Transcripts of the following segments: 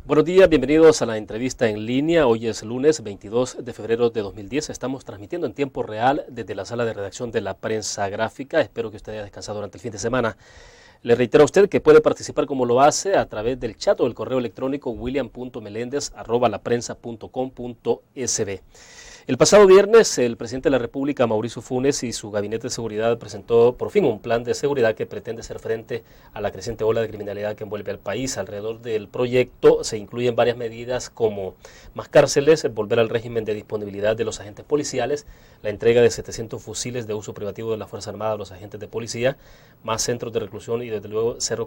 Buenos días, bienvenidos a la entrevista en línea. Hoy es lunes 22 de febrero de 2010. Estamos transmitiendo en tiempo real desde la sala de redacción de la Prensa Gráfica. Espero que usted haya descansado durante el fin de semana. Le reitero a usted que puede participar como lo hace a través del chat o del correo electrónico william.melendez@laprensa.com.sb. El pasado viernes, el presidente de la República, Mauricio Funes, y su gabinete de seguridad presentó por fin un plan de seguridad que pretende hacer frente a la creciente ola de criminalidad que envuelve al país. Alrededor del proyecto se incluyen varias medidas como más cárceles, volver al régimen de disponibilidad de los agentes policiales, la entrega de 700 fusiles de uso privativo de la Fuerza Armada a los agentes de policía, más centros de reclusión y desde luego cero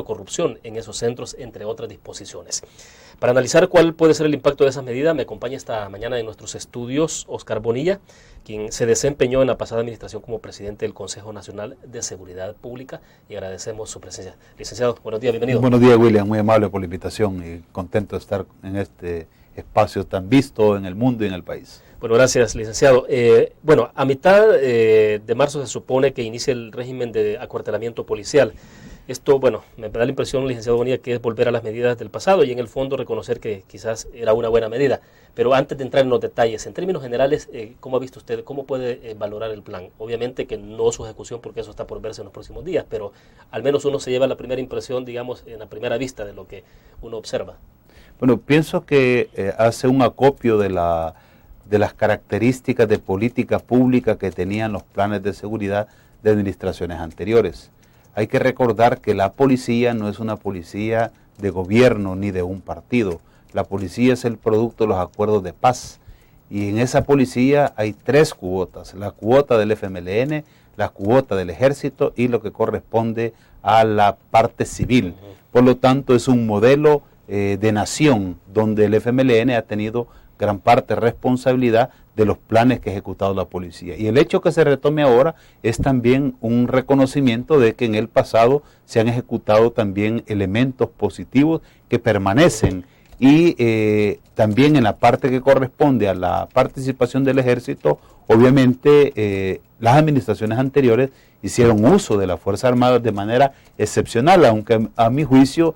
corrupción en esos centros, entre otras disposiciones. Para analizar cuál puede ser el impacto de esas medidas, me acompaña esta mañana en nuestros estudios Oscar Bonilla, quien se desempeñó en la pasada administración como presidente del Consejo Nacional de Seguridad Pública, y agradecemos su presencia. Licenciado, buenos días, bienvenido. Buenos días, William, muy amable por la invitación y contento de estar en este espacio tan visto en el mundo y en el país. Bueno, gracias, licenciado. A mitad de marzo se supone que inicia el régimen de acuartelamiento policial. Esto, me da la impresión, licenciado Bonilla, que es volver a las medidas del pasado y en el fondo reconocer que quizás era una buena medida. Pero antes de entrar en los detalles, en términos generales, ¿cómo ha visto usted, cómo puede valorar el plan? Obviamente que no su ejecución, porque eso está por verse en los próximos días, pero al menos uno se lleva la primera impresión, digamos, en la primera vista de lo que uno observa. Bueno, pienso que hace un acopio de las características de política pública que tenían los planes de seguridad de administraciones anteriores. Hay que recordar que la policía no es una policía de gobierno ni de un partido. La policía es el producto de los acuerdos de paz. Y en esa policía hay tres cuotas: la cuota del FMLN, la cuota del ejército y lo que corresponde a la parte civil. Por lo tanto, es un modelo de nación donde el FMLN ha tenido gran parte de responsabilidad de los planes que ha ejecutado la policía. Y el hecho que se retome ahora es también un reconocimiento de que en el pasado se han ejecutado también elementos positivos que permanecen. Y también en la parte que corresponde a la participación del ejército, obviamente las administraciones anteriores hicieron uso de las Fuerzas Armadas de manera excepcional, aunque a mi juicio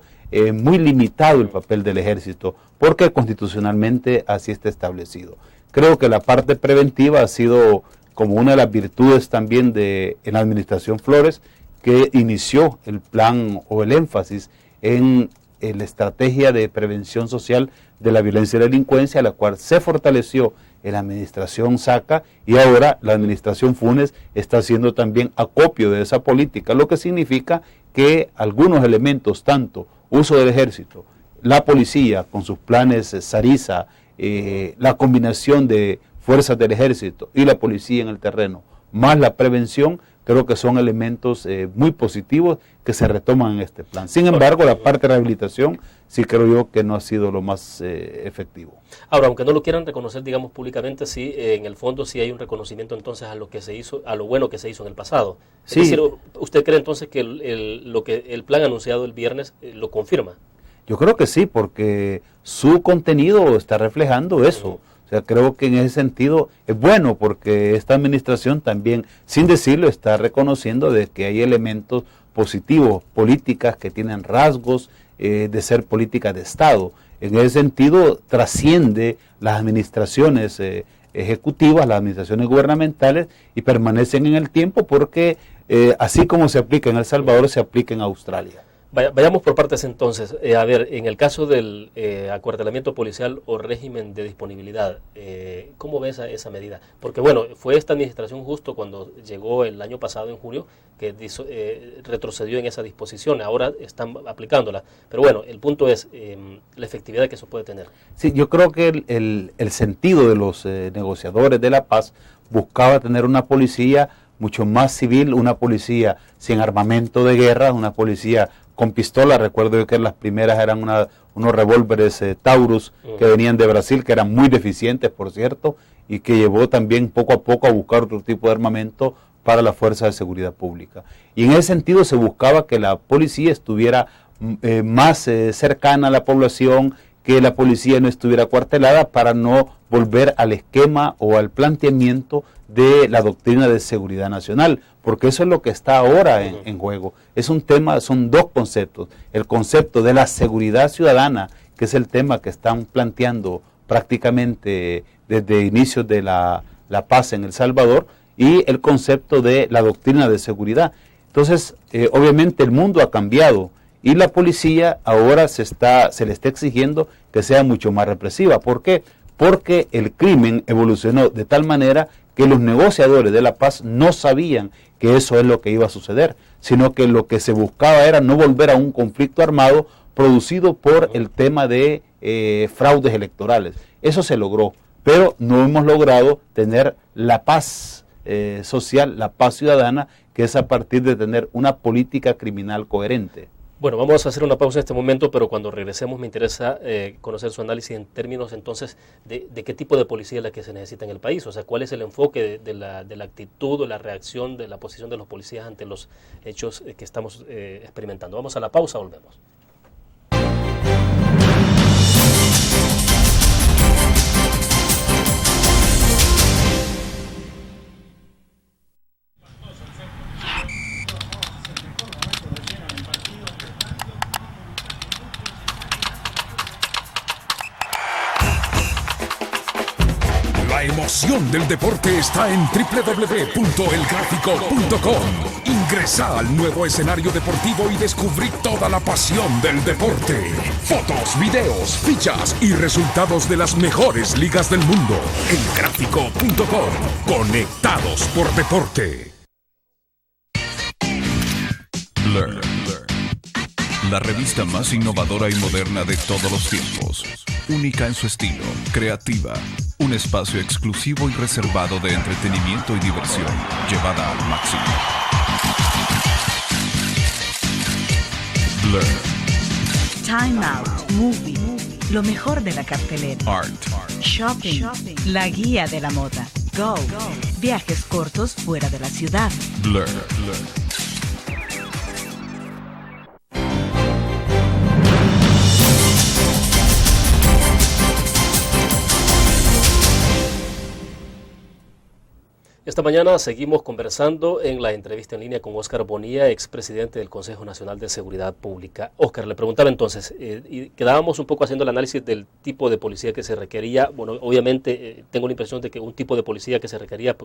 muy limitado el papel del ejército, porque constitucionalmente así está establecido. Creo que la parte preventiva ha sido como una de las virtudes también en la administración Flores, que inició el plan o el énfasis en la estrategia de prevención social de la violencia y la delincuencia, la cual se fortaleció en la administración Saca, y ahora la administración Funes está haciendo también acopio de esa política, lo que significa que algunos elementos, tanto uso del ejército, la policía con sus planes Sarisa, la combinación de fuerzas del ejército y la policía en el terreno, más la prevención, creo que son elementos muy positivos que se retoman en este plan. Sin embargo, la parte de rehabilitación sí creo yo que no ha sido lo más efectivo. Ahora, aunque no lo quieran reconocer, digamos, públicamente, sí, en el fondo sí hay un reconocimiento entonces a lo que se hizo, a lo bueno que se hizo en el pasado. Sí. Es decir, ¿usted cree entonces que el plan anunciado el viernes lo confirma? Yo creo que sí, porque su contenido está reflejando eso. O sea, creo que en ese sentido es bueno, porque esta administración también, sin decirlo, está reconociendo de que hay elementos positivos, políticas que tienen rasgos de ser políticas de Estado. En ese sentido, trasciende las administraciones ejecutivas, las administraciones gubernamentales, y permanecen en el tiempo porque así como se aplica en El Salvador, se aplica en Australia. Vayamos por partes entonces. En el caso del acuartelamiento policial o régimen de disponibilidad, ¿cómo ves esa medida? Porque fue esta administración justo cuando llegó el año pasado, en junio, que retrocedió en esa disposición. Ahora están aplicándola. Pero el punto es la efectividad que eso puede tener. Sí, yo creo que el sentido de los negociadores de la paz buscaba tener una policía mucho más civil, una policía sin armamento de guerra, una policía con pistola. Recuerdo yo que las primeras eran unos revólveres Taurus que venían de Brasil, que eran muy deficientes, por cierto, y que llevó también poco a poco a buscar otro tipo de armamento para la Fuerza de Seguridad Pública. Y en ese sentido se buscaba que la policía estuviera más cercana a la población, que la policía no estuviera acuartelada, para no volver al esquema o al planteamiento de la doctrina de seguridad nacional, porque eso es lo que está ahora en juego. Es un tema, son dos conceptos: el concepto de la seguridad ciudadana, que es el tema que están planteando prácticamente desde inicios de la paz en El Salvador, y el concepto de la doctrina de seguridad. Entonces, obviamente el mundo ha cambiado y la policía ahora se le está exigiendo que sea mucho más represiva. ¿Por qué? Porque el crimen evolucionó de tal manera que los negociadores de la paz no sabían que eso es lo que iba a suceder, sino que lo que se buscaba era no volver a un conflicto armado producido por el tema de fraudes electorales. Eso se logró, pero no hemos logrado tener la paz social, la paz ciudadana, que es a partir de tener una política criminal coherente. Bueno, vamos a hacer una pausa en este momento, pero cuando regresemos me interesa conocer su análisis en términos entonces de qué tipo de policía es la que se necesita en el país, o sea, cuál es el enfoque de la actitud o la reacción de la posición de los policías ante los hechos que estamos experimentando. Vamos a la pausa, volvemos. La emoción del deporte está en www.elgráfico.com. Ingresa al nuevo escenario deportivo y descubrí toda la pasión del deporte. Fotos, videos, fichas y resultados de las mejores ligas del mundo. Elgráfico.com. Conectados por deporte. Blur. La revista más innovadora y moderna de todos los tiempos. Única en su estilo, creativa. Un espacio exclusivo y reservado de entretenimiento y diversión, llevada al máximo. Blur. Time Out, Movie, lo mejor de la cartelera. Art. Shopping, la guía de la moda. Go, viajes cortos fuera de la ciudad. Blur. Esta mañana seguimos conversando en la entrevista en línea con Óscar Bonilla, expresidente del Consejo Nacional de Seguridad Pública. Óscar, le preguntaba entonces, y quedábamos un poco haciendo el análisis del tipo de policía que se requería. Bueno, obviamente tengo la impresión de que un tipo de policía que se requería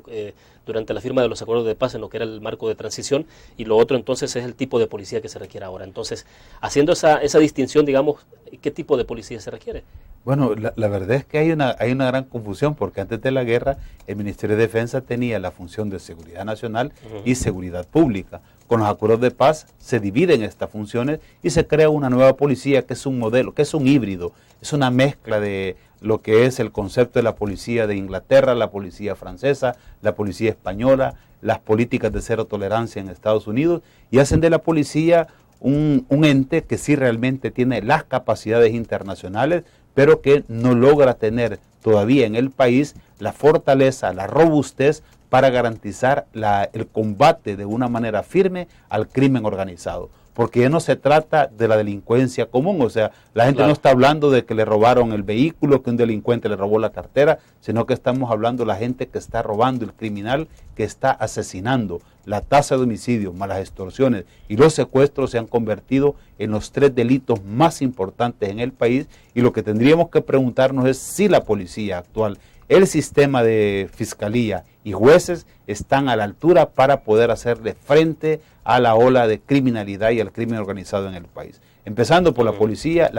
durante la firma de los acuerdos de paz en lo que era el marco de transición, y lo otro entonces es el tipo de policía que se requiere ahora. Entonces, haciendo esa distinción, digamos, ¿qué tipo de policía se requiere? Bueno, la verdad es que hay una gran confusión, porque antes de la guerra el Ministerio de Defensa tenía la función de seguridad nacional y seguridad pública. Con los acuerdos de paz se dividen estas funciones y se crea una nueva policía que es un modelo, que es un híbrido, es una mezcla de lo que es el concepto de la policía de Inglaterra, la policía francesa, la policía española, las políticas de cero tolerancia en Estados Unidos, y hacen de la policía un ente que sí realmente tiene las capacidades internacionales, pero que no logra tener todavía en el país la fortaleza, la robustez para garantizar el combate de una manera firme al crimen organizado. Porque ya no se trata de la delincuencia común, o sea, la gente no está hablando de que le robaron el vehículo, que un delincuente le robó la cartera, sino que estamos hablando de la gente que está robando, el criminal que está asesinando. La tasa de homicidios, más las extorsiones y los secuestros se han convertido en los 3 delitos más importantes en el país, y lo que tendríamos que preguntarnos es si la policía actual, el sistema de fiscalía y jueces están a la altura para poder hacerle frente a la ola de criminalidad y al crimen organizado en el país. Empezando por la policía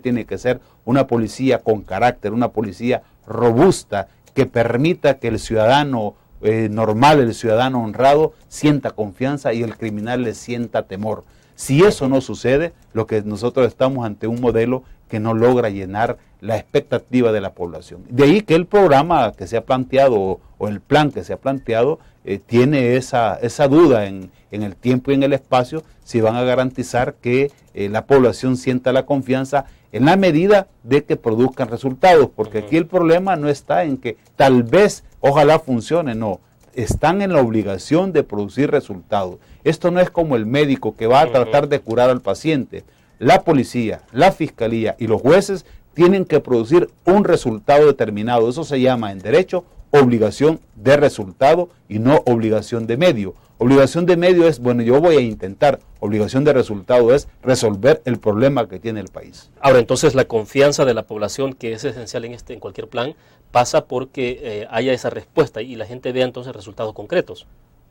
tiene que ser una policía con carácter, una policía robusta que permita que el ciudadano normal, el ciudadano honrado, sienta confianza y el criminal le sienta temor. Si eso no sucede, lo que nosotros estamos ante un modelo que no logra llenar la expectativa de la población. De ahí que el programa que se ha planteado o el plan que se ha planteado tiene esa duda en el tiempo y en el espacio, si van a garantizar que la población sienta la confianza en la medida de que produzcan resultados, porque aquí el problema no está en que tal vez, ojalá funcione, no, están en la obligación de producir resultados. Esto no es como el médico que va a tratar de curar al paciente. La policía, la fiscalía y los jueces tienen que producir un resultado determinado. Eso se llama en derecho obligación de resultado y no obligación de medio. Obligación de medio es, bueno, yo voy a intentar. Obligación de resultado es resolver el problema que tiene el país. Ahora, entonces, la confianza de la población, que es esencial en cualquier plan, pasa porque haya esa respuesta y la gente vea entonces resultados concretos.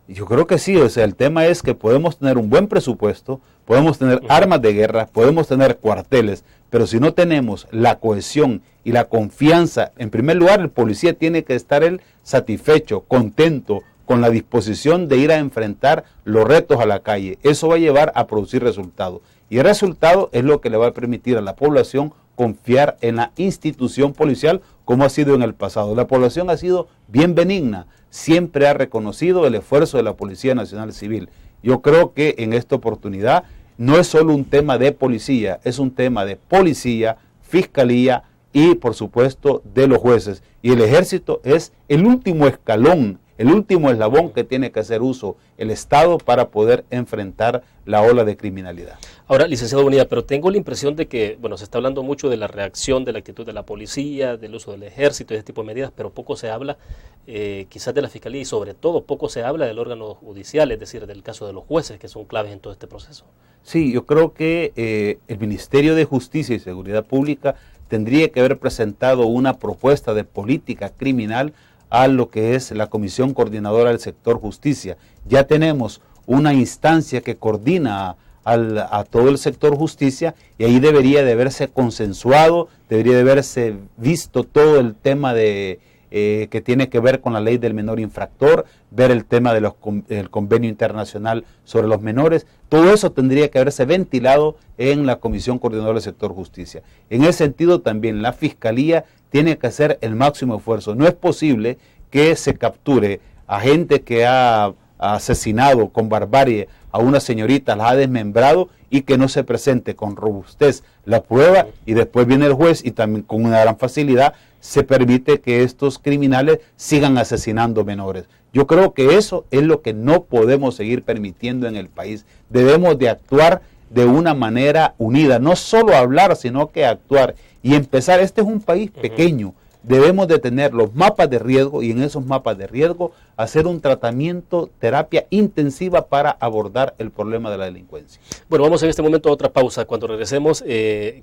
Yo creo que sí, o sea, el tema es que podemos tener un buen presupuesto, podemos tener armas de guerra, podemos tener cuarteles, pero si no tenemos la cohesión y la confianza, en primer lugar el policía tiene que estar él satisfecho, contento, con la disposición de ir a enfrentar los retos a la calle. Eso va a llevar a producir resultados. Y el resultado es lo que le va a permitir a la población confiar en la institución policial como ha sido en el pasado. La población ha sido bien benigna, siempre ha reconocido el esfuerzo de la Policía Nacional Civil. Yo creo que en esta oportunidad no es solo un tema de policía, es un tema de policía, fiscalía y por supuesto de los jueces. Y el ejército es el último escalón, el último eslabón que tiene que hacer uso el Estado para poder enfrentar la ola de criminalidad. Ahora, licenciado Bonilla, pero tengo la impresión de que, bueno, se está hablando mucho de la reacción, de la actitud de la policía, del uso del ejército, ese tipo de medidas, pero poco se habla quizás de la fiscalía y sobre todo poco se habla del órgano judicial, es decir, del caso de los jueces, que son claves en todo este proceso. Sí, yo creo que el Ministerio de Justicia y Seguridad Pública tendría que haber presentado una propuesta de política criminal a lo que es la Comisión Coordinadora del Sector Justicia. Ya tenemos una instancia que coordina a todo el sector justicia y ahí debería de haberse consensuado, debería de haberse visto todo el tema que tiene que ver con la ley del menor infractor, ver el tema del convenio internacional sobre los menores. Todo eso tendría que haberse ventilado en la Comisión Coordinadora del Sector Justicia. En ese sentido también la Fiscalía tiene que hacer el máximo esfuerzo. No es posible que se capture a gente que ha asesinado con barbarie a una señorita, la ha desmembrado y que no se presente con robustez la prueba y después viene el juez y también con una gran facilidad se permite que estos criminales sigan asesinando menores. Yo creo que eso es lo que no podemos seguir permitiendo en el país. Debemos de actuar de una manera unida, no solo hablar, sino que actuar y empezar. Este es un país pequeño, debemos de tener los mapas de riesgo y en esos mapas de riesgo hacer un tratamiento, terapia intensiva para abordar el problema de la delincuencia. Bueno, vamos en este momento a otra pausa. Cuando regresemos,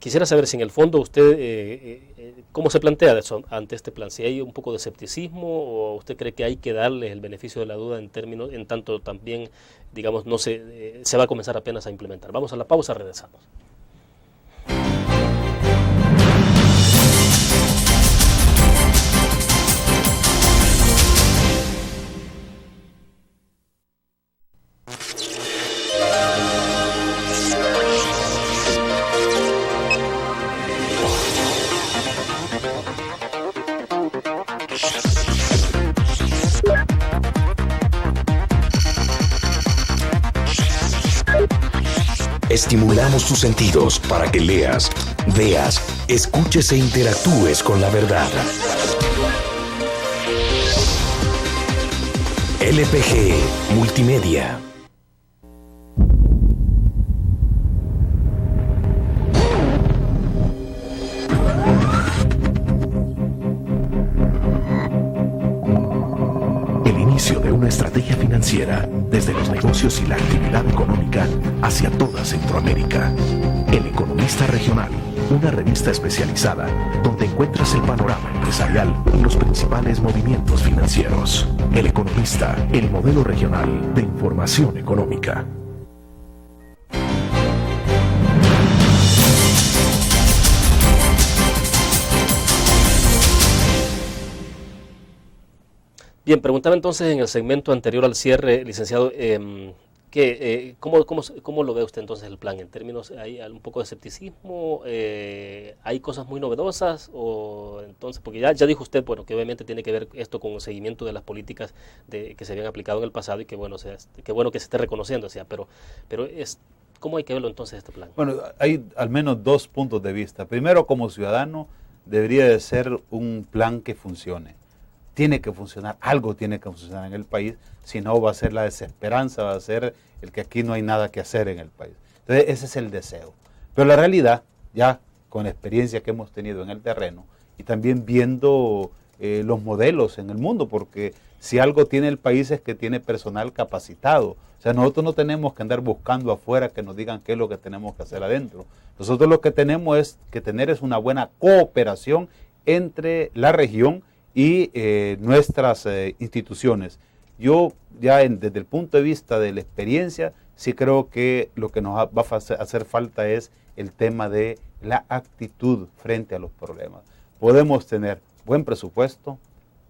quisiera saber si en el fondo usted, ¿cómo se plantea eso ante este plan? Si hay un poco de escepticismo o usted cree que hay que darle el beneficio de la duda en tanto también, digamos, no se va a comenzar apenas a implementar. Vamos a la pausa, regresamos. Estimulamos tus sentidos para que leas, veas, escuches e interactúes con la verdad. LPG Multimedia. El inicio de una estrategia financiera desde los negocios y la actividad económica hacia toda Centroamérica. El Economista Regional, una revista especializada donde encuentras el panorama empresarial y los principales movimientos financieros. El Economista, el modelo regional de información económica. Bien, preguntaba entonces en el segmento anterior al cierre, licenciado, ¿cómo lo ve usted entonces el plan? En términos, ¿hay un poco de escepticismo? ¿Hay cosas muy novedosas? O entonces, porque ya dijo usted, bueno, que obviamente tiene que ver esto con el seguimiento de las políticas que se habían aplicado en el pasado y que bueno que se esté reconociendo, o sea, pero ¿cómo hay que verlo entonces este plan? Bueno, hay al menos dos puntos de vista. Primero, como ciudadano, debería de ser un plan que funcione. Tiene que funcionar, algo tiene que funcionar en el país, si no va a ser la desesperanza, va a ser el que aquí no hay nada que hacer en el país. Entonces ese es el deseo. Pero la realidad, ya con la experiencia que hemos tenido en el terreno y también viendo los modelos en el mundo, porque si algo tiene el país es que tiene personal capacitado. O sea, nosotros no tenemos que andar buscando afuera que nos digan qué es lo que tenemos que hacer adentro. Nosotros lo que tenemos que tener es una buena cooperación entre la región y nuestras instituciones. Yo ya desde el punto de vista de la experiencia, sí creo que lo que nos va a hacer falta es el tema de la actitud frente a los problemas. Podemos tener buen presupuesto,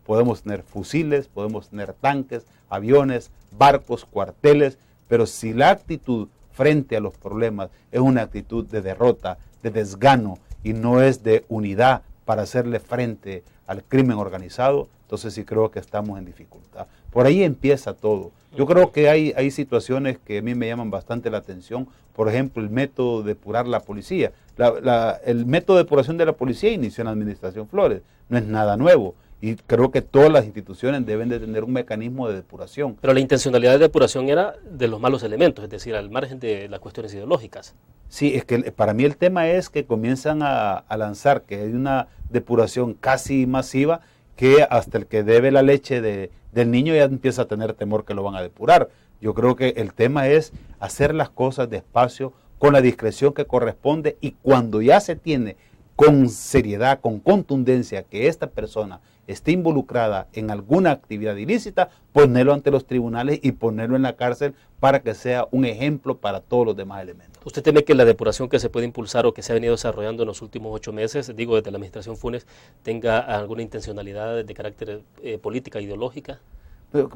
podemos tener fusiles, podemos tener tanques, aviones, barcos, cuarteles, pero si la actitud frente a los problemas es una actitud de derrota, de desgano y no es de unidad para hacerle frente al crimen organizado, entonces sí creo que estamos en dificultad. Por ahí empieza todo. Yo creo que hay situaciones que a mí me llaman bastante la atención. Por ejemplo, el método de depurar la policía. El método de depuración de la policía inició en la administración Flores. No es nada nuevo. Y creo que todas las instituciones deben de tener un mecanismo de depuración. Pero la intencionalidad de depuración era de los malos elementos, es decir, al margen de las cuestiones ideológicas. Sí, es que para mí el tema es que comienzan a lanzar que hay una depuración casi masiva, que hasta el que debe la leche del niño ya empieza a tener temor que lo van a depurar. Yo creo que el tema es hacer las cosas despacio, con la discreción que corresponde, y cuando ya se tiene con seriedad, con contundencia, que esta persona esté involucrada en alguna actividad ilícita, ponerlo ante los tribunales y ponerlo en la cárcel para que sea un ejemplo para todos los demás elementos. ¿Usted teme que la depuración que se puede impulsar o que se ha venido desarrollando en los últimos 8 meses, digo desde la administración Funes, tenga alguna intencionalidad de carácter política, ideológica?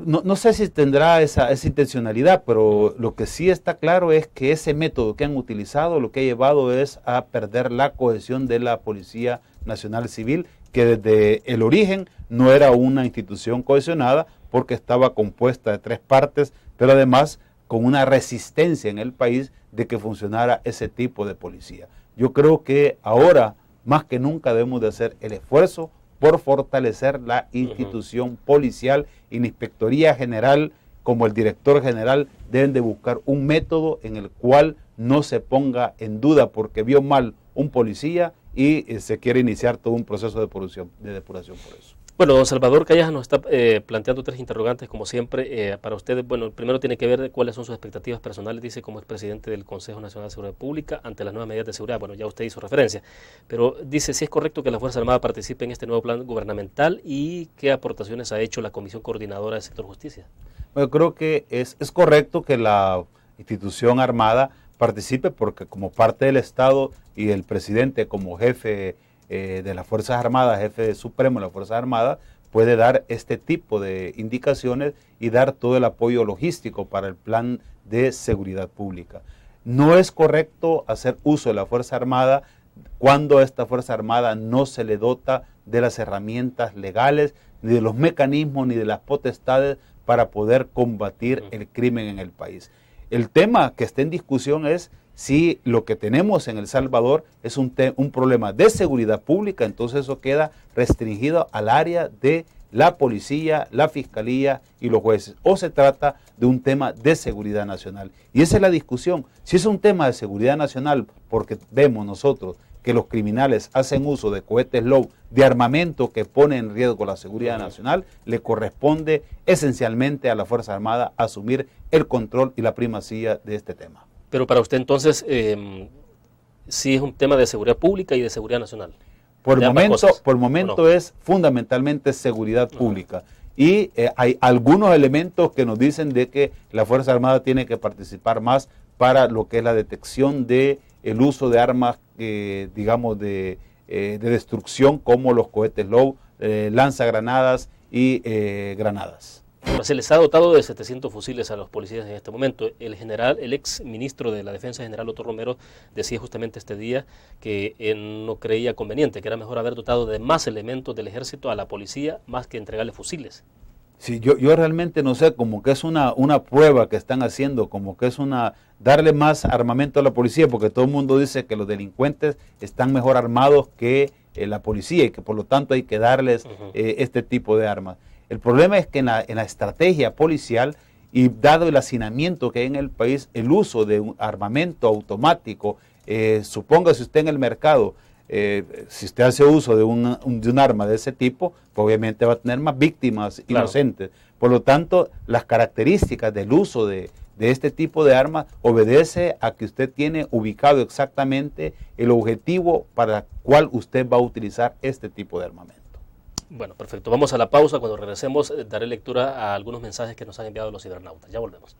No sé si tendrá esa intencionalidad, pero lo que sí está claro es que ese método que han utilizado lo que ha llevado es a perder la cohesión de la Policía Nacional Civil, que desde el origen no era una institución cohesionada porque estaba compuesta de 3 partes, pero además con una resistencia en el país de que funcionara ese tipo de policía. Yo creo que ahora, más que nunca, debemos de hacer el esfuerzo por fortalecer la institución policial, y la Inspectoría General como el director general deben de buscar un método en el cual no se ponga en duda porque vio mal un policía y se quiere iniciar todo un proceso de depuración por eso. Bueno, don Salvador Callejas nos está planteando 3 interrogantes, como siempre, para ustedes. Bueno, el primero tiene que ver cuáles son sus expectativas personales, dice, como expresidente del Consejo Nacional de Seguridad Pública ante las nuevas medidas de seguridad. Bueno, ya usted hizo referencia, pero dice si es correcto que la Fuerza Armada participe en este nuevo plan gubernamental y qué aportaciones ha hecho la Comisión Coordinadora del Sector Justicia. Bueno, creo que es correcto que la institución armada participe porque como parte del Estado y el presidente como jefe de las Fuerzas Armadas, jefe supremo de las Fuerzas Armadas, puede dar este tipo de indicaciones y dar todo el apoyo logístico para el plan de seguridad pública. No es correcto hacer uso de la Fuerza Armada cuando a esta Fuerza Armada no se le dota de las herramientas legales, ni de los mecanismos, ni de las potestades para poder combatir el crimen en el país. El tema que está en discusión es si lo que tenemos en El Salvador es un problema de seguridad pública, entonces eso queda restringido al área de la policía, la fiscalía y los jueces, o se trata de un tema de seguridad nacional. Y esa es la discusión. Si es un tema de seguridad nacional, porque vemos nosotros que los criminales hacen uso de cohetes Low, de armamento que pone en riesgo la seguridad nacional, le corresponde esencialmente a la Fuerza Armada asumir el control y la primacía de este tema. Pero para usted entonces, sí es un tema de seguridad pública y de seguridad nacional. Por el momento es fundamentalmente seguridad pública. Y hay algunos elementos que nos dicen de que la Fuerza Armada tiene que participar más para lo que es la detección de el uso de armas, digamos, de destrucción como los cohetes Low, lanzagranadas y granadas. Se les ha dotado de 700 fusiles a los policías en este momento. El ex ministro de la Defensa, general Otto Romero, decía justamente este día que él no creía conveniente, que era mejor haber dotado de más elementos del ejército a la policía más que entregarle fusiles. Sí, yo realmente no sé, como que es una prueba que están haciendo, como que es darle más armamento a la policía, porque todo el mundo dice que los delincuentes están mejor armados que la policía y que por lo tanto hay que darles este tipo de armas. El problema es que en la estrategia policial, y dado el hacinamiento que hay en el país, el uso de un armamento automático, supóngase usted en el mercado, si usted hace uso de un arma de ese tipo, pues obviamente va a tener más víctimas inocentes. Por lo tanto, las características del uso de este tipo de armas obedece a que usted tiene ubicado exactamente el objetivo para el cual usted va a utilizar este tipo de armamento. Bueno, perfecto. Vamos a la pausa. Cuando regresemos, daré lectura a algunos mensajes que nos han enviado los cibernautas. Ya volvemos.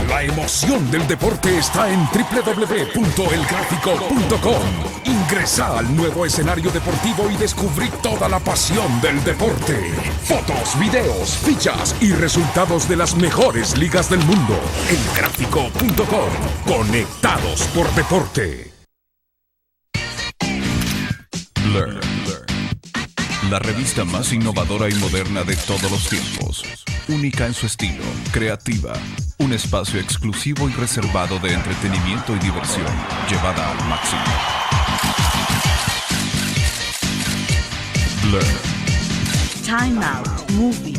La emoción del deporte está en www.elgráfico.com. Ingresa al nuevo escenario deportivo y descubrí toda la pasión del deporte. Fotos, videos, fichas y resultados de las mejores ligas del mundo. Elgráfico.com. Conectados por deporte. Blur. La revista más innovadora y moderna de todos los tiempos. Única en su estilo, creativa. Un espacio exclusivo y reservado de entretenimiento y diversión, llevada al máximo. Blur. Time Out Movie.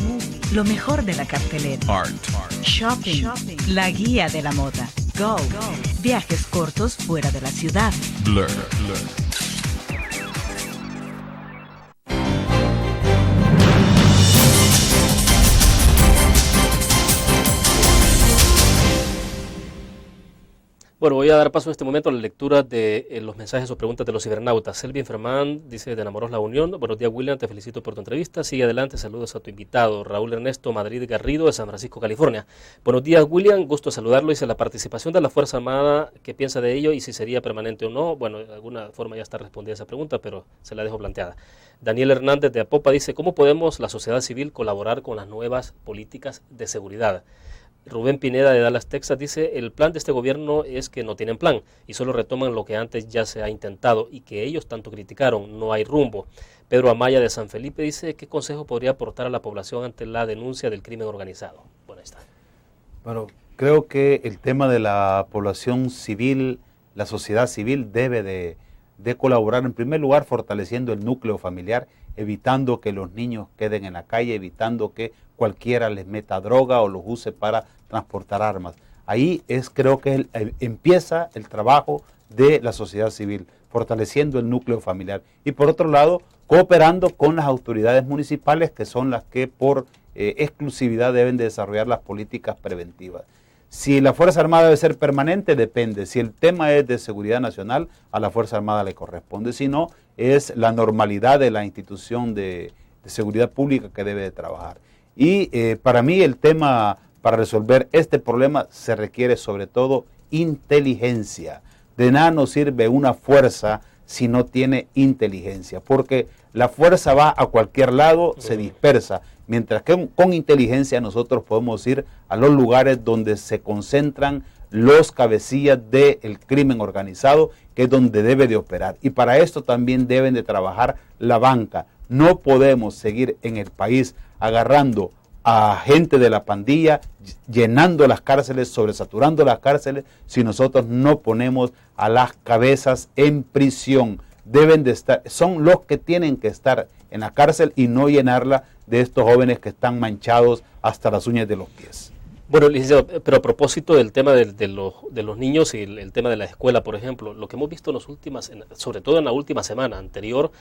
Lo mejor de la cartelera. Art. Shopping. La guía de la moda. Go. Viajes cortos fuera de la ciudad. Blur. Bueno, voy a dar paso en este momento a la lectura de los mensajes o preguntas de los cibernautas. Selvin Fermán dice de Enamoros La Unión: buenos días, William, te felicito por tu entrevista, sigue adelante, saludos a tu invitado. Raúl Ernesto Madrid Garrido de San Francisco, California: buenos días, William, gusto saludarlo. Dice: la participación de la Fuerza Armada, ¿qué piensa de ello y si sería permanente o no? Bueno, de alguna forma ya está respondida esa pregunta, pero se la dejo planteada. Daniel Hernández de Apopa dice: ¿cómo podemos la sociedad civil colaborar con las nuevas políticas de seguridad? Rubén Pineda de Dallas, Texas dice: el plan de este gobierno es que no tienen plan y solo retoman lo que antes ya se ha intentado y que ellos tanto criticaron, no hay rumbo. Pedro Amaya de San Felipe dice: ¿qué consejo podría aportar a la población ante la denuncia del crimen organizado? Bueno, ahí está. Bueno, creo que el tema de la población civil, la sociedad civil debe de colaborar en primer lugar fortaleciendo el núcleo familiar, evitando que los niños queden en la calle, evitando que cualquiera les meta droga o los use para transportar armas. Ahí creo que empieza el trabajo de la sociedad civil, fortaleciendo el núcleo familiar. Y por otro lado, cooperando con las autoridades municipales, que son las que por exclusividad deben de desarrollar las políticas preventivas. Si la Fuerza Armada debe ser permanente, depende. Si el tema es de seguridad nacional, a la Fuerza Armada le corresponde. Si no, es la normalidad de la institución de seguridad pública que debe de trabajar. Y para mí el tema para resolver este problema se requiere sobre todo inteligencia. De nada nos sirve una fuerza si no tiene inteligencia, porque la fuerza va a cualquier lado, se dispersa, mientras que con inteligencia nosotros podemos ir a los lugares donde se concentran los cabecillas del crimen organizado, que es donde debe de operar. Y para esto también deben de trabajar la banca. No podemos seguir en el país agarrando a gente de la pandilla, llenando las cárceles, sobresaturando las cárceles, si nosotros no ponemos a las cabezas en prisión. Deben de estar, son los que tienen que estar en la cárcel y no llenarla de estos jóvenes que están manchados hasta las uñas de los pies. Bueno, licenciado, pero a propósito del tema de los niños y el tema de la escuela, por ejemplo, lo que hemos visto sobre todo en la última semana anterior,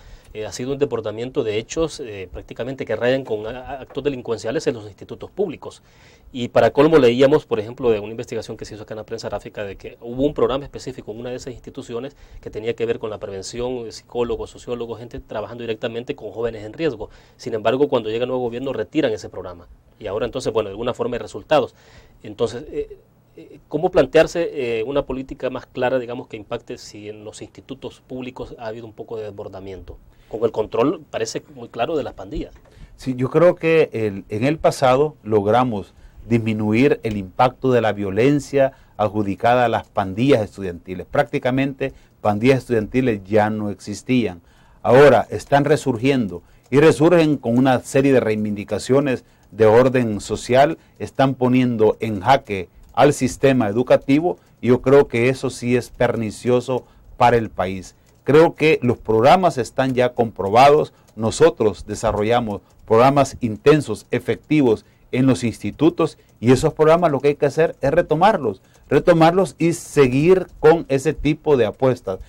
ha sido un desbordamiento de hechos prácticamente que rayan con actos delincuenciales en los institutos públicos. Y para colmo leíamos, por ejemplo, de una investigación que se hizo acá en la prensa gráfica, de que hubo un programa específico en una de esas instituciones que tenía que ver con la prevención de psicólogos, sociólogos, gente trabajando directamente con jóvenes en riesgo. Sin embargo, cuando llega el nuevo gobierno retiran ese programa. Y ahora entonces, bueno, de alguna forma hay resultados. Entonces, ¿cómo plantearse una política más clara, digamos, que impacte si en los institutos públicos ha habido un poco de desbordamiento? Con el control, parece muy claro, de las pandillas. Sí, yo creo que en el pasado logramos disminuir el impacto de la violencia adjudicada a las pandillas estudiantiles. Prácticamente pandillas estudiantiles ya no existían. Ahora están resurgiendo y resurgen con una serie de reivindicaciones de orden social, están poniendo en jaque al sistema educativo, y yo creo que eso sí es pernicioso para el país. Creo que los programas están ya comprobados. Nosotros desarrollamos programas intensos, efectivos en los institutos, y esos programas lo que hay que hacer es retomarlos y seguir con ese tipo de apuestas.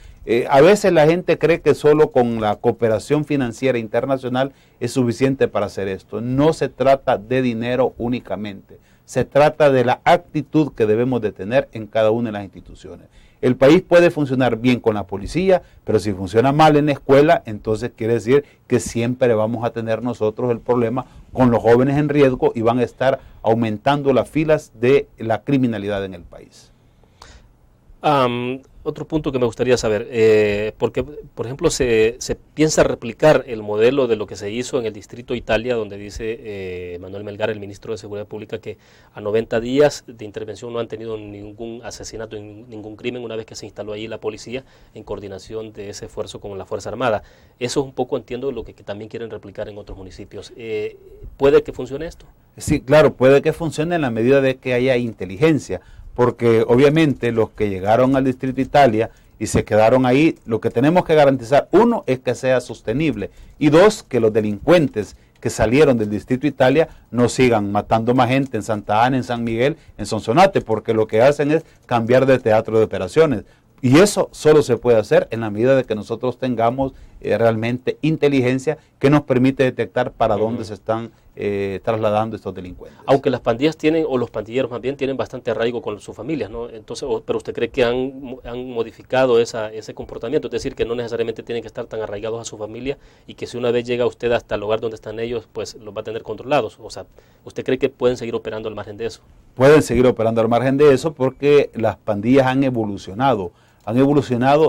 A veces la gente cree que solo con la cooperación financiera internacional es suficiente para hacer esto. No se trata de dinero únicamente, se trata de la actitud que debemos de tener en cada una de las instituciones. El país puede funcionar bien con la policía, pero si funciona mal en la escuela, entonces quiere decir que siempre vamos a tener nosotros el problema con los jóvenes en riesgo y van a estar aumentando las filas de la criminalidad en el país. Otro punto que me gustaría saber, porque por ejemplo se piensa replicar el modelo de lo que se hizo en el Distrito Italia, donde dice Manuel Melgar, el ministro de Seguridad Pública, que a 90 días de intervención no han tenido ningún asesinato, ningún crimen, una vez que se instaló ahí la policía en coordinación de ese esfuerzo con la Fuerza Armada. Eso es un poco, entiendo, lo que también quieren replicar en otros municipios. ¿Puede que funcione esto? Sí, claro, puede que funcione en la medida de que haya inteligencia, porque obviamente los que llegaron al Distrito Italia y se quedaron ahí, lo que tenemos que garantizar, uno, es que sea sostenible, y dos, que los delincuentes que salieron del Distrito Italia no sigan matando más gente en Santa Ana, en San Miguel, en Sonsonate, porque lo que hacen es cambiar de teatro de operaciones. Y eso solo se puede hacer en la medida de que nosotros tengamos realmente inteligencia que nos permite detectar para dónde se están trasladando estos delincuentes. Aunque las pandillas tienen, o los pandilleros más bien, tienen bastante arraigo con sus familias, ¿no? Entonces, pero ¿usted cree que han modificado ese comportamiento? Es decir, que no necesariamente tienen que estar tan arraigados a su familia, y que si una vez llega usted hasta el lugar donde están ellos, pues los va a tener controlados. O sea, ¿usted cree que pueden seguir operando al margen de eso? Pueden seguir operando al margen de eso porque las pandillas han evolucionado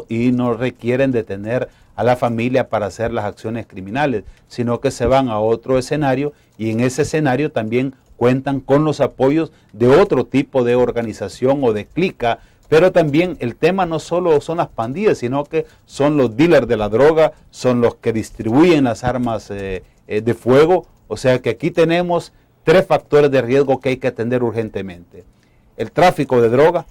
y no requieren de tener a la familia para hacer las acciones criminales, sino que se van a otro escenario, y en ese escenario también cuentan con los apoyos de otro tipo de organización o de clica. Pero también el tema no solo son las pandillas, sino que son los dealers de la droga, son los que distribuyen las armas de fuego. O sea que aquí tenemos 3 factores de riesgo que hay que atender urgentemente: el tráfico de droga,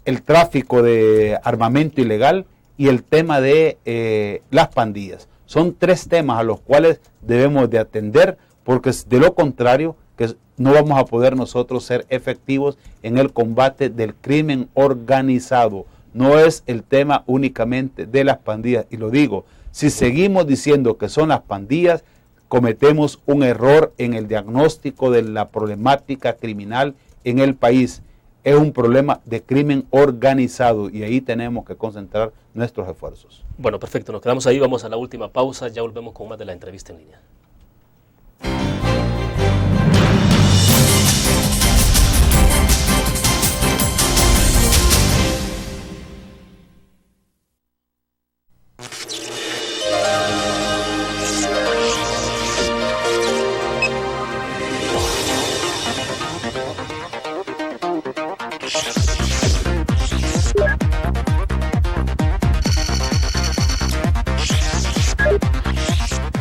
el tráfico de armamento ilegal y el tema de las pandillas. Son 3 temas a los cuales debemos de atender, porque de lo contrario que no vamos a poder nosotros ser efectivos en el combate del crimen organizado. No es el tema únicamente de las pandillas, y lo digo, si seguimos diciendo que son las pandillas, cometemos un error en el diagnóstico de la problemática criminal en el país. Es un problema de crimen organizado, y ahí tenemos que concentrar nuestros esfuerzos. Bueno, perfecto, nos quedamos ahí, vamos a la última pausa, ya volvemos con más de la entrevista en línea.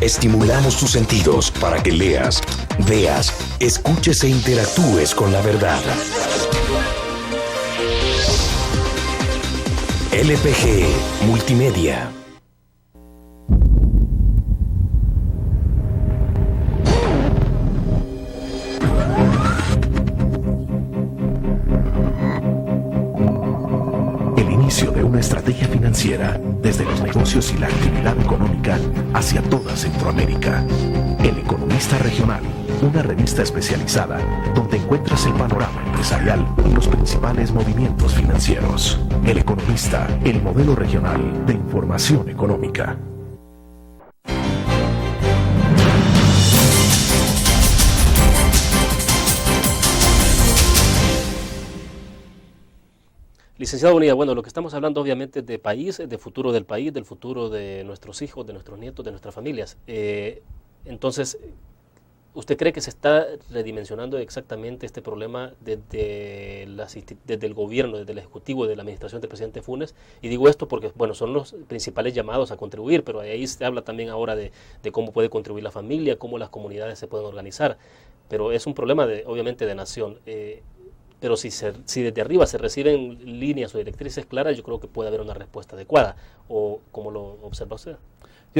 Estimulamos tus sentidos para que leas, veas, escuches e interactúes con la verdad. LPG Multimedia. El inicio de una estrategia financiera desde los negocios y la actividad económica hacia toda Centroamérica. El Economista Regional, una revista especializada donde encuentras el panorama empresarial y los principales movimientos financieros. El Economista, el modelo regional de información económica. Licenciado Bonilla, bueno, lo que estamos hablando obviamente es de país, de futuro del país, del futuro de nuestros hijos, de nuestros nietos, de nuestras familias. Entonces, ¿usted cree que se está redimensionando exactamente este problema desde el gobierno, desde el Ejecutivo, de la administración del presidente Funes? Y digo esto porque, bueno, son los principales llamados a contribuir, pero ahí se habla también ahora de cómo puede contribuir la familia, cómo las comunidades se pueden organizar. Pero es un problema, obviamente, de nación. pero si desde arriba se reciben líneas o directrices claras, yo creo que puede haber una respuesta adecuada. ¿O cómo lo observa usted?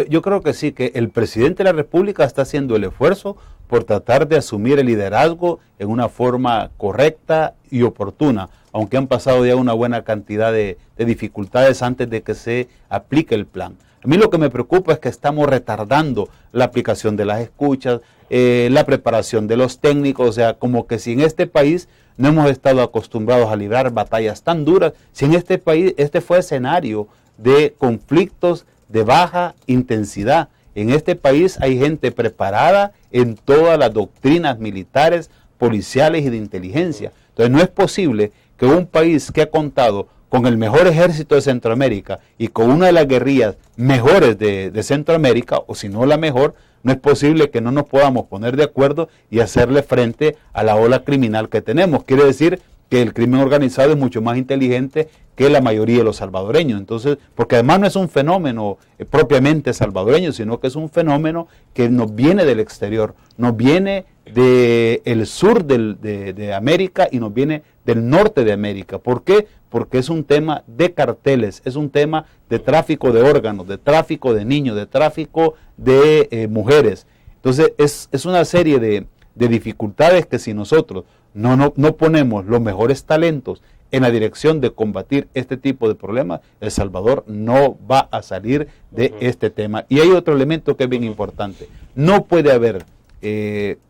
Yo creo que sí, que el presidente de la República está haciendo el esfuerzo por tratar de asumir el liderazgo en una forma correcta y oportuna, aunque han pasado ya una buena cantidad de dificultades antes de que se aplique el plan. A mí lo que me preocupa es que estamos retardando la aplicación de las escuchas, la preparación de los técnicos, o sea, como que si en este país no hemos estado acostumbrados a librar batallas tan duras, si en este país este fue escenario de conflictos de baja intensidad. En este país hay gente preparada en todas las doctrinas militares, policiales y de inteligencia. Entonces no es posible que un país que ha contado con el mejor ejército de Centroamérica y con una de las guerrillas mejores de Centroamérica, o si no la mejor, no es posible que no nos podamos poner de acuerdo y hacerle frente a la ola criminal que tenemos. Quiere decir que el crimen organizado es mucho más inteligente que la mayoría de los salvadoreños. Entonces, porque además no es un fenómeno propiamente salvadoreño, sino que es un fenómeno que nos viene del exterior, nos viene del sur de América y nos viene del norte de América. ¿Por qué? Porque es un tema de carteles, es un tema de tráfico de órganos, de tráfico de niños, de tráfico de mujeres. Entonces, es una serie de dificultades que si nosotros no ponemos los mejores talentos en la dirección de combatir este tipo de problemas, El Salvador no va a salir de este tema. Y hay otro elemento que es bien importante. No puede haber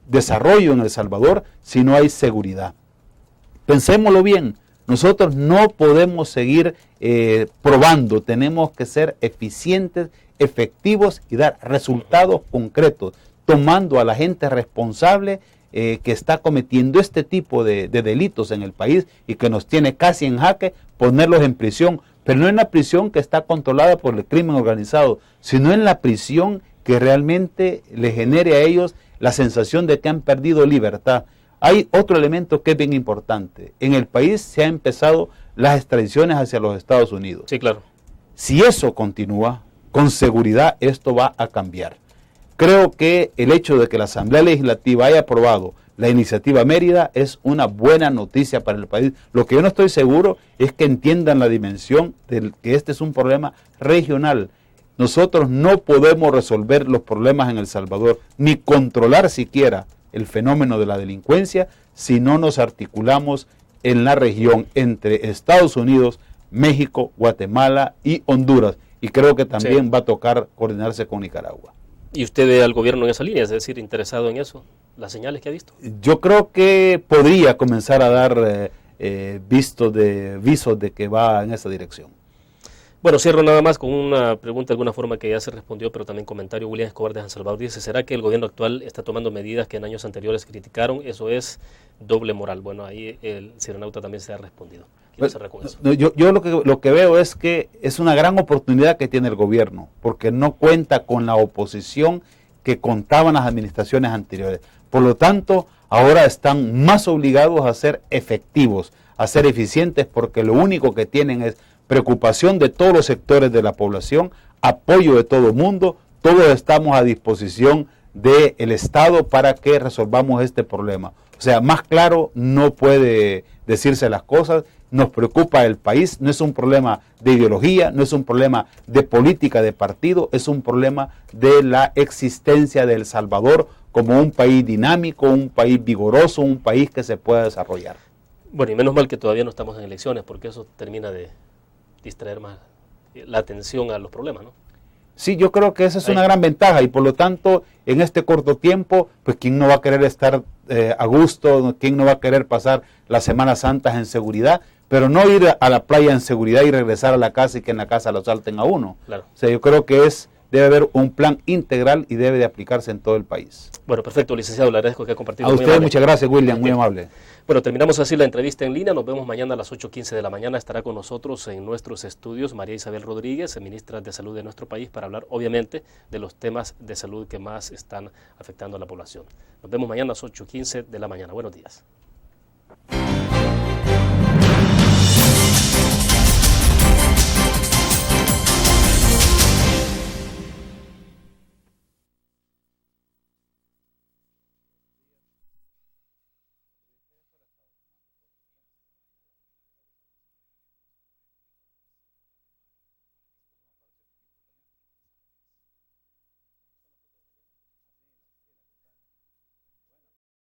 desarrollo en El Salvador si no hay seguridad. Pensémoslo bien, nosotros no podemos seguir probando, tenemos que ser eficientes, efectivos y dar resultados concretos, tomando a la gente responsable que está cometiendo este tipo de delitos en el país y que nos tiene casi en jaque, ponerlos en prisión, pero no en la prisión que está controlada por el crimen organizado, sino en la prisión que realmente le genere a ellos la sensación de que han perdido libertad. Hay otro elemento que es bien importante. En el país se han empezado las extradiciones hacia los Estados Unidos. Sí, claro. Si eso continúa, con seguridad esto va a cambiar. Creo que el hecho de que la Asamblea Legislativa haya aprobado la iniciativa Mérida es una buena noticia para el país. Lo que yo no estoy seguro es que entiendan la dimensión de que este es un problema regional. Nosotros no podemos resolver los problemas en El Salvador, ni controlar siquiera el fenómeno de la delincuencia, si no nos articulamos en la región entre Estados Unidos, México, Guatemala y Honduras. Y creo que también va a tocar coordinarse con Nicaragua. ¿Y usted ve al gobierno en esa línea, es decir, interesado en eso? ¿Las señales que ha visto? Yo creo que podría comenzar a dar visos de que va en esa dirección. Bueno, cierro nada más con una pregunta de alguna forma que ya se respondió, pero también comentario. William Escobar de San Salvador dice, ¿será que el gobierno actual está tomando medidas que en años anteriores criticaron? Eso es doble moral. Bueno, ahí el cirenauta también se ha respondido. Quiero cerrar con eso. Yo lo que veo es que es una gran oportunidad que tiene el gobierno, porque no cuenta con la oposición que contaban las administraciones anteriores. Por lo tanto, ahora están más obligados a ser efectivos, a ser eficientes, porque lo único que tienen es preocupación de todos los sectores de la población, apoyo de todo el mundo, todos estamos a disposición del Estado para que resolvamos este problema. O sea, más claro no puede decirse las cosas. Nos preocupa el país, no es un problema de ideología, no es un problema de política de partido, es un problema de la existencia de El Salvador como un país dinámico, un país vigoroso, un país que se pueda desarrollar. Bueno, y menos mal que todavía no estamos en elecciones, porque eso termina de distraer más la atención a los problemas, ¿no? Sí, yo creo que esa es una gran ventaja y por lo tanto en este corto tiempo, pues quién no va a querer estar a gusto, quién no va a querer pasar las Semanas Santas en seguridad, pero no ir a la playa en seguridad y regresar a la casa y que en la casa lo salten a uno. Claro. O sea, yo creo que debe haber un plan integral y debe de aplicarse en todo el país. Bueno, perfecto, licenciado, le agradezco que ha compartido. A usted muchas gracias, William, muy amable. Bueno, terminamos así la entrevista en línea, nos vemos mañana a las 8:15 de la mañana, estará con nosotros en nuestros estudios María Isabel Rodríguez, ministra de Salud de nuestro país, para hablar obviamente de los temas de salud que más están afectando a la población. Nos vemos mañana a las 8:15 de la mañana, buenos días.